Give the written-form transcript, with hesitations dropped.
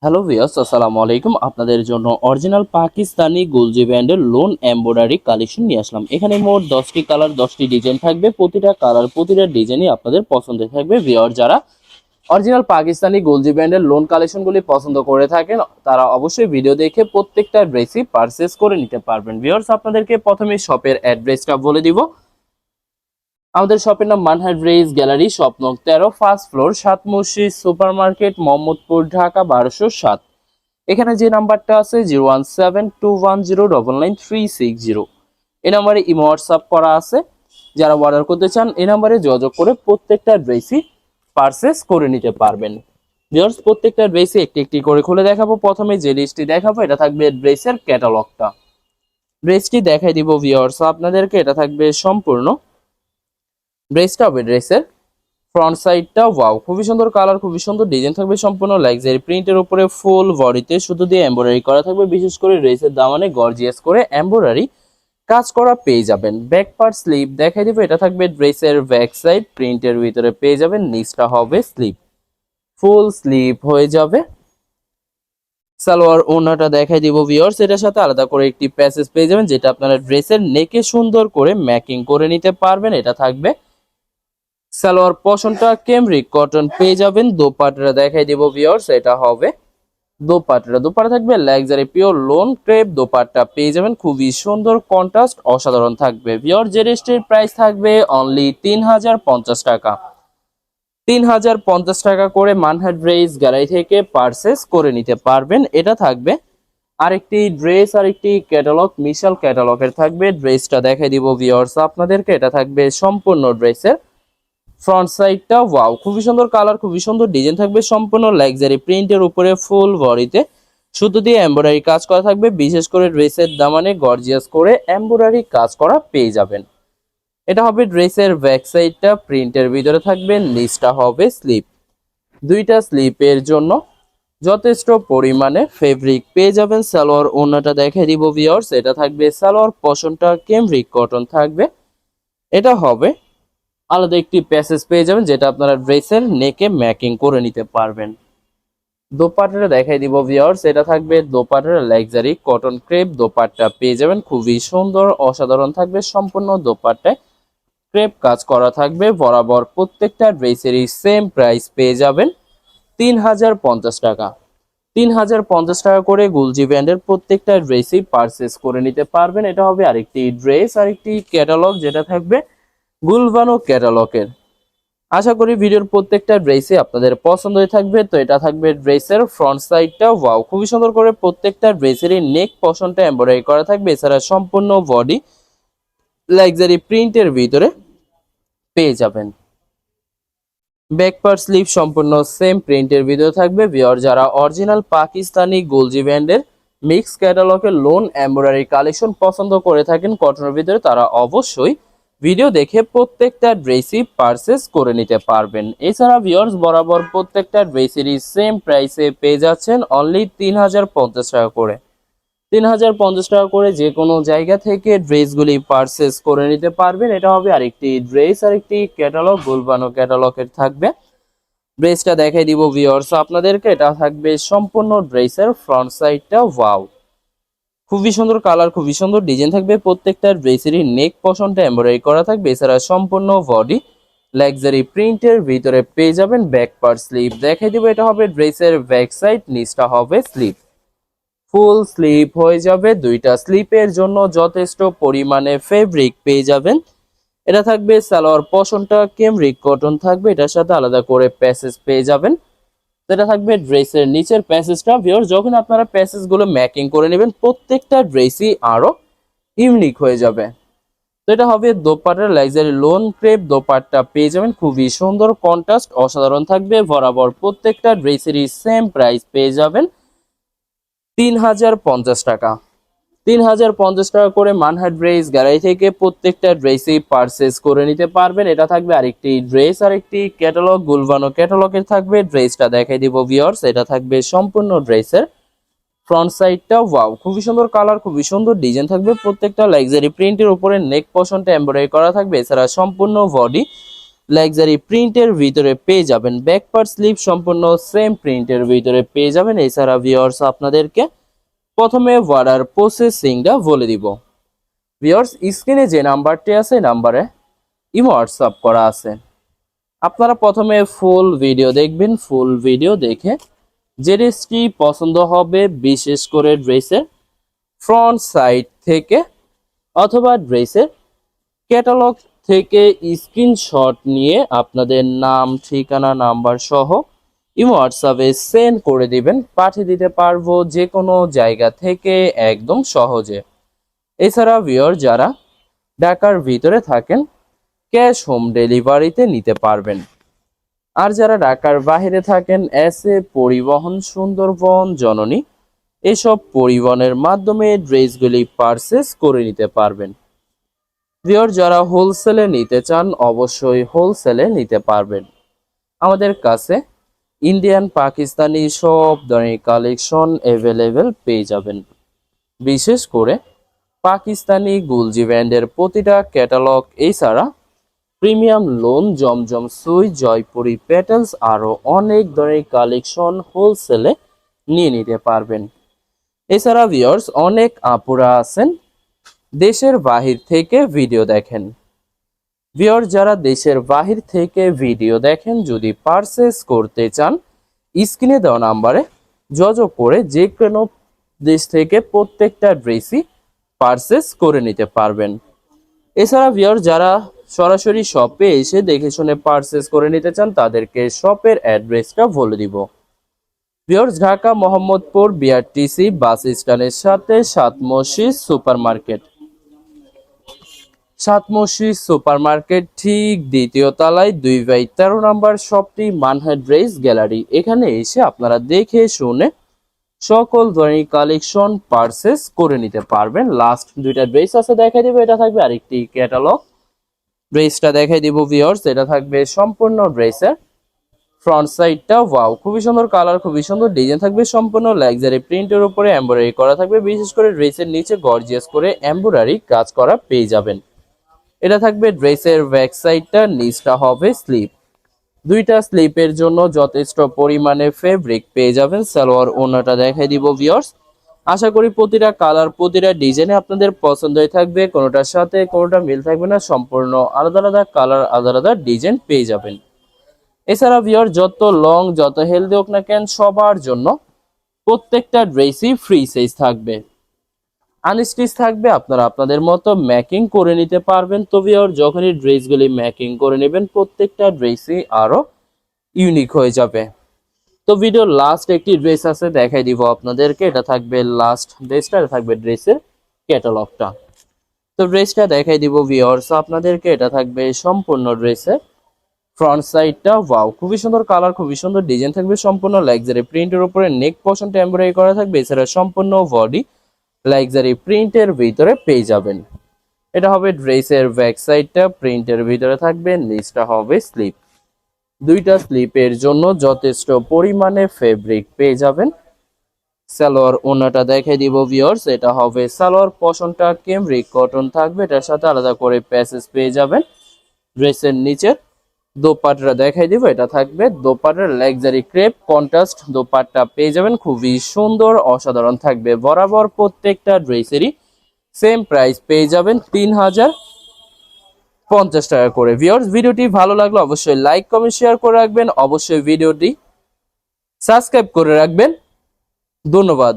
Hello viewers, আসসালামু আলাইকুম। আপনাদের জন্য অরিজিনাল পাকিস্তানি গুলজি ব্র্যান্ডের লোন এমব্রয়ডারি কালেকশন নিয়ে আসলাম। এখানে মোট 10টি কালার 10টি ডিজাইন থাকবে। প্রতিটা কালার প্রতিটা ডিজাইনই আপনাদের পছন্দের থাকবে। ভিউয়ার যারা অরিজিনাল পাকিস্তানি গুলজি ব্র্যান্ডের লোন কালেকশনগুলি পছন্দ করে থাকেন তারা অবশ্যই ভিডিও দেখে প্রত্যেকটা ড্রেসই পারচেস করে নিতে পারবেন। ভিউয়ার্স, আপনাদেরকে প্রথমে শপের অ্যাড্রেসটা বলে দিব। আমাদের শপের নাম মানহার ড্রেস গ্যালারি, শপ নং 13, ফার্স্ট ফ্লোর, 7 মসজিদ সুপার মার্কেট, মোহাম্মদপুর, ঢাকা 1207। এখানে যে নাম্বারটা আছে 01721099360, এই নাম্বারে ইমো হোয়াটসঅ্যাপ করা আছে। যারা অর্ডার করতে চান এই নাম্বারে যোগাযোগ করে প্রত্যেকটা ড্রেসই পারচেস করে নিতে পারবেন। ভিউয়ার্স, প্রত্যেকটা ড্রেসই একটি একটি করে খুলে দেখাবো। প্রথমে যে লিস্টটি দেখাবো এটা থাকবে ড্রেসের ক্যাটালগটা। ড্রেসটি দেখাই দিব ভিউয়ার্স আপনাদেরকে। এটা থাকবে সম্পূর্ণ ড্রেসটা হবে ড্রেসের ফ্রন্ট সাইডটা ওয়াও, খুবই সুন্দর কালার, খুবই সুন্দর ডিজাইন থাকবে, সম্পূর্ণ লাক্সারি প্রিন্টের উপরে ফুল বডিতে শুধু দিয়ে এমব্রয়ডারি করা থাকবে। বিশেষ করে ড্রেসের দামানে গর্জিয়াস করে এমব্রয়ডারি কাজ করা পেয়ে যাবেন। ব্যাক পার্ট স্লিপ দেখাই দিব। এটা থাকবে ড্রেসের ব্যাক সাইড, প্রিন্টের ভিতরে পেয়ে যাবেন। নিচটা হবে স্লিপ, ফুল স্লিপ হয়ে যাবে। সালোয়ার ওড়নাটা দেখাই দিব ভিউয়ার্স। এটার সাথে আলাদা করে একটি প্যাসেজ পেয়ে যাবেন যেটা আপনারা ড্রেসের নেকে সুন্দর করে ম্যাকিং করে নিতে পারবেন। এটা থাকবে সালোয়ার পশনটা ক্যামরিক কটন পেয়ে যাবেন। দোপাট্টাটা দেখাই দিব ভিউয়ার্স। এটা হবে দোপাট্টা থাকবে luxury pure loan crepe dupatta পেয়ে যাবেন। খুবই সুন্দর কন্ট্রাস্ট অসাধারণ থাকবে। ভিউয়ার যে ড্রেসটির প্রাইস থাকবে অনলি 3050 টাকা। 3050 টাকা করে মানহার ড্রেস গ্যালারি থেকে পারচেস করে নিতে পারবেন। এটা থাকবে আরেকটি ড্রেস, আরেকটি ক্যাটালগ, মিশাল ক্যাটালগের থাকবে। ড্রেসটা দেখাই দিব ভিউয়ার্স আপনাদেরকে। এটা থাকবে সম্পূর্ণ ড্রেসের ফ্রন্ট সাইডটা ওয়াও, খুবই সুন্দর কালার, খুবই সুন্দর ডিজাইন থাকবে, সম্পূর্ণ লাক্সারি প্রিন্টের উপরে ফুল বডিতে শুধু দিয়ে এমব্রয়ডারি কাজ করা থাকবে। বিশেষ করে ড্রেসের দামানে গর্জিয়াস করে এমব্রয়ডারি কাজ করা পেয়ে যাবেন। এটা হবে ড্রেসের ব্যাক সাইডটা, প্রিন্টের ভিতরে থাকবে। নিচটা হবে স্লিপ, দুইটা স্লিপের জন্য যথেষ্ট পরিমাণে ফেব্রিক পেয়ে যাবেন। সালোয়ার ওড়নাটা দেখাই দিব ভিউয়ার্স। এটা থাকবে সালোয়ার পশনটা ক্যামরিক কটন থাকবে। এটা হবে আলাদা একটি প্যাসেজ পেয়ে যাবেন যেটা আপনারা ড্রেসের নেকে ম্যাকিং করে নিতে পারবেন। দোপাট্টাটা দেখাই দিব ভিউয়ার্স। এটা থাকবে দোপাট্টার লাক্সারি কটন ক্রেপ দোপাট্টা পেয়ে যাবেন। খুবই সুন্দর অসাধারণ থাকবে। সম্পূর্ণ দোপাট্টায় ক্রেপ কাজ করা থাকবে বরাবর। প্রত্যেকটা ড্রেসেরই সেম প্রাইস পেয়ে যাবেন 3050 টাকা। 3050 টাকা করে গুলজি ব্র্যান্ডের প্রত্যেকটা ড্রেসই পারচেস করে নিতে পারবেন। এটা হবে আরেকটি ড্রেস, আরেকটি ক্যাটালগ যেটা থাকবে গুলবানো ক্যাটালগের। আশা করি ভিডিওর প্রত্যেকটা ড্রেসই আপনাদের পছন্দ হয়ে থাকবে। তো এটা থাকবে ড্রেসের ফ্রন্ট সাইডটা ওয়াও, খুবই সুন্দর করে প্রত্যেকটা ড্রেসেরই নেক পশনটা এমব্রয়ডারি করা থাকবে। এছাড়া সম্পূর্ণ বডি লাক্সারি প্রিন্টের ভিতরে পেয়ে যাবেন। ব্যাক পার্ট স্লিভ সম্পূর্ণ সেম প্রিন্টের ভিতরে থাকবে। ভিউয়ার যারা অরিজিনাল পাকিস্তানি গুলজি ব্র্যান্ডের মিক্স ক্যাটালগের লোন এমব্রয়ডারি কালেকশন পছন্দ করে থাকেন কটনের ভিতরে, তারা অবশ্যই ভিডিও দেখে প্রত্যেকটা ড্রেসই পারচেস করে নিতে পারবেন। এছাড়া ভিউয়ার্স বরাবর প্রত্যেকটা ড্রেসেরই সেম প্রাইসে পেয়ে যাচ্ছেন অনলি 3050 টাকা করে। 3050 টাকা করে যে কোনো জায়গা থেকে ড্রেসগুলি পারচেস করে নিতে পারবেন। এটা হবে আরেকটি ড্রেস, আরেকটি ক্যাটালগ, গুলবানো ক্যাটালগের থাকবে। ড্রেসটা দেখাই দিব ভিউয়ার্স আপনাদেরকে। এটা থাকবে সম্পূর্ণ ড্রেসের ফ্রন্ট সাইডটা ওয়াও, খুবই সুন্দর কালার, খুবই সুন্দর ডিজাইন থাকবে। প্রত্যেকটা ড্রেসেরই নেক পশনটা এমব্রয়ডারি করা থাকবে। এছাড়া সম্পূর্ণ বডি লাক্সারি প্রিন্টের ভিতরে পেয়ে যাবেন। ব্যাক পার্ট স্লিভ দেখাই দিব। এটা হবে ড্রেসের ব্যাক সাইড, নিচটা হবে স্লিভ, ফুল স্লিপ হয়ে যাবে। দুইটা স্লিপের জন্য যথেষ্ট পরিমাণে ফেব্রিক পেয়ে যাবেন। এটা থাকবে সালোয়ার পশনটা ক্যামরিক কটন থাকবে। এটার সাথে আলাদা করে প্যাসেজ পেয়ে যাবেন। এটা থাকবে ড্রেসের নিচের প্যাসেজটা। ভিউয়ার্স যখন আপনারা প্যাসেজগুলো ম্যাকিং করে নেবেন প্রত্যেকটা ড্রেসই আরো ইউনিক হয়ে যাবে। তো এটা হবে দোপাট্টার লাক্সারি লোন ক্রেপ দোপাট্টা পেয়ে যাবেন। খুবই সুন্দর কন্ট্রাস্ট অসাধারণ থাকবে বরাবর। প্রত্যেকটা ড্রেসেরই সেম প্রাইস পেয়ে যাবেন 3050 টাকা। 3050 টাকা করে মানহার ড্রেস গ্যালারি থেকে প্রত্যেকটা ড্রেসই পারচেস করে নিতে পারবেন। এটা থাকবে আরেকটি ড্রেস, আরেকটি ক্যাটালগ, গুলবানো ক্যাটালগের থাকবে। ড্রেসটা দেখাই দিব ভিউয়ার্স। এটা থাকবে সম্পূর্ণ ড্রেসের ফ্রন্ট সাইডটা ওয়াও, খুবই সুন্দর কালার, খুবই সুন্দর ডিজাইন থাকবে। প্রত্যেকটা লাক্সারি প্রিন্টের উপরে নেক পশনটা এমব্রয়ডারি করা থাকবে। এছাড়া সম্পূর্ণ বডি লাক্সারি প্রিন্টের ভিতরে পেয়ে যাবেন। ব্যাক পার্ট স্লিভ সম্পূর্ণ সেম প্রিন্টের ভিতরে পেয়ে যাবেন। এছাড়া ভিউয়ার্স আপনাদেরকে প্রথমে অর্ডার প্রসেসিংটা বলে দিব। ভিউয়ার্স স্ক্রিনে যে নাম্বারটি আছে নাম্বারে ইমো হোয়াটসঅ্যাপ করা আছে। আপনারা প্রথমে ফুল ভিডিও দেখবেন। ফুল ভিডিও দেখে যে ড্রেসটি পছন্দ হবে, বিশেষ করে ড্রেসের ফ্রন্ট সাইড থেকে অথবা ড্রেসের ক্যাটালগ থেকে স্ক্রিনশট নিয়ে আপনাদের নাম, ঠিকানা, নাম্বার সহ ইমো হোয়াটসঅ্যাপে সেন্ড করে দিবেন। পাঠিয়ে দিতে পারবো যে কোনো জায়গা থেকে একদম সহজে। এছাড়া ভিউয়ার যারা ঢাকার ভিতরে থাকেন ক্যাশ হোম ডেলিভারিতে নিতে পারবেন। আর যারা ঢাকার বাইরে থাকেন এসএ পরিবহন, সুন্দরবন, জননী এসব পরিবহনের মাধ্যমে ড্রেসগুলি পারচেস করে নিতে পারবেন। ভিউয়ার যারা হোলসেলে নিতে চান অবশ্যই হোলসেলে নিতে পারবেন। আমাদের কাছে ইন্ডিয়ান, পাকিস্তানি সব ধরনের কালেকশন অ্যাভেলেবেল পেয়ে যাবেন। বিশেষ করে পাকিস্তানি গুলজি ব্র্যান্ডের প্রতিটা ক্যাটালগ, এছাড়া প্রিমিয়াম লোন, জমজম সুই, জয়পুরি প্যাটেলস আরও অনেক ধরনের কালেকশন হোলসেলে নিয়ে নিতে পারবেন। এছাড়া ভিউয়ার্স অনেক আপুরা আছেন দেশের বাহির থেকে ভিডিও দেখেন। ভিউয়ার যারা দেশের বাহির থেকে ভিডিও দেখেন যদি পারচেস করতে চান স্ক্রিনে দেওয়া নাম্বারে যোগাযোগ করে যে কোনো দেশ থেকে প্রত্যেকটা ড্রেসই পারচেস করে নিতে পারবেন। এছাড়া ভিউয়ার যারা সরাসরি শপে এসে দেখে শুনে পারচেস করে নিতে চান তাদেরকে শপের অ্যাড্রেসটা বলে দিব। ভিউয়ার্স ঢাকা মোহাম্মদপুর বিআরটিসি বাস স্ট্যান্ডের সাথে সাত মসজিদ সুপার মার্কেট। সাত মসজিদ সুপার মার্কেট ঠিক দ্বিতীয় তলায় 2/13 নম্বর শপটি মানহা ড্রেস গ্যালারি। এখানে এসে আপনারা দেখে শুনে সকল ধরনের কালেকশন পারচেস করে নিতে পারবেন। লাস্ট দুইটা ড্রেস আছে দেখাই দিব, এটা থাকবে আরেকটি ক্যাটালগ। ড্রেসটা দেখাই দিব ভিউয়ার্স, এটা থাকবে সম্পূর্ণ ড্রেসের ফ্রন্ট সাইডটা ওয়াও, খুবই সুন্দর কালার, খুবই সুন্দর ডিজাইন থাকবে। সম্পূর্ণ লাক্সারি প্রিন্টের উপরে এমব্রয়ডারি করা থাকবে। বিশেষ করে ড্রেসের নিচে গর্জিয়াস করে এমব্রয়ডারি কাজ করা পেয়ে যাবেন। এটা থাকবে ড্রেসের ব্যাক সাইডটা, নিচটা হবে স্লিপ। দুইটা স্লিপের জন্য যথেষ্ট পরিমাণে ফেব্রিক পেয়ে যাবেন। সালোয়ার ওড়নাটা দেখাই দিব ভিউয়ার্স। আশা করি প্রতিটা কালার, প্রতিটা ডিজাইনে আপনাদের পছন্দই থাকবে, কোনোটার সাথে কোনোটা মিল থাকবে না, সম্পূর্ণ আলাদা আলাদা কালার, আলাদা আলাদা ডিজাইন পেয়ে যাবেন। এছাড়া ভিউয়ার যত লং, যত হেলদি হোক না কেন সবার জন্য প্রত্যেকটা ড্রেসই ফ্রি সাইজ থাকবে, আনস্টিচ থাকবে। আপনারা আপনাদের মতো ম্যাকিং করে নিতে পারবেন। তো ভিউয়ার যখনই ড্রেসগুলি ম্যাকিং করে নেবেন প্রত্যেকটা ড্রেসই আরো ইউনিক হয়ে যাবে। তো ভিডিওর লাস্ট একটি ড্রেস আছে দেখাই দিব আপনাদেরকে। এটা থাকবে লাস্ট ড্রেসটা, এটা থাকবে ড্রেসের ক্যাটালগটা। তো ড্রেসটা দেখাই দিব ভিউয়ার্স আপনাদেরকে। এটা থাকবে সম্পূর্ণ ড্রেসের ফ্রন্ট সাইডটা ওয়াও, খুবই সুন্দর কালার, খুবই সুন্দর ডিজাইন থাকবে। সম্পূর্ণ লাক্সারি প্রিন্টের উপরে নেক পোর্শনটা এমব্রয়ডারি করা থাকবে। এছাড়া সম্পূর্ণ বডি লাক্সারি প্রিন্টের ভিতরে পেয়ে যাবেন। এটা হবে ড্রেসের ব্যাক সাইডটা, প্রিন্টের ভিতরে থাকবে, নিচটা হবে স্লিপ। দুইটা স্লিপের জন্য যথেষ্ট পরিমাণে ফেব্রিক পেয়ে যাবেন। সালোয়ার ওড়নাটা দেখাই দিব ভিউয়ার্স, এটা হবে সালোয়ার পোর্শনটা ক্যামরিক কটন থাকবে, এটার সাথে আলাদা করে প্যাচেস পেয়ে যাবেন। ড্রেসের নিচের দোপাট্টা দেখাই দিব, এটা থাকবে দোপাট্টার লাক্সারি ক্রেপ কন্ট্রাস্ট দোপাট্টা পেয়ে যাবেন, খুবই সুন্দর অসাধারণ থাকবে। বরাবর প্রত্যেকটা ড্রেসেরই সেম প্রাইস পেয়ে যাবেন 3050 টাকা করে। ভিউয়ার্স ভিডিওটি ভালো লাগলে অবশ্যই লাইক, কমেন্ট, শেয়ার করে রাখবেন। অবশ্যই ভিডিওটি সাবস্ক্রাইব করে রাখবেন। ধন্যবাদ।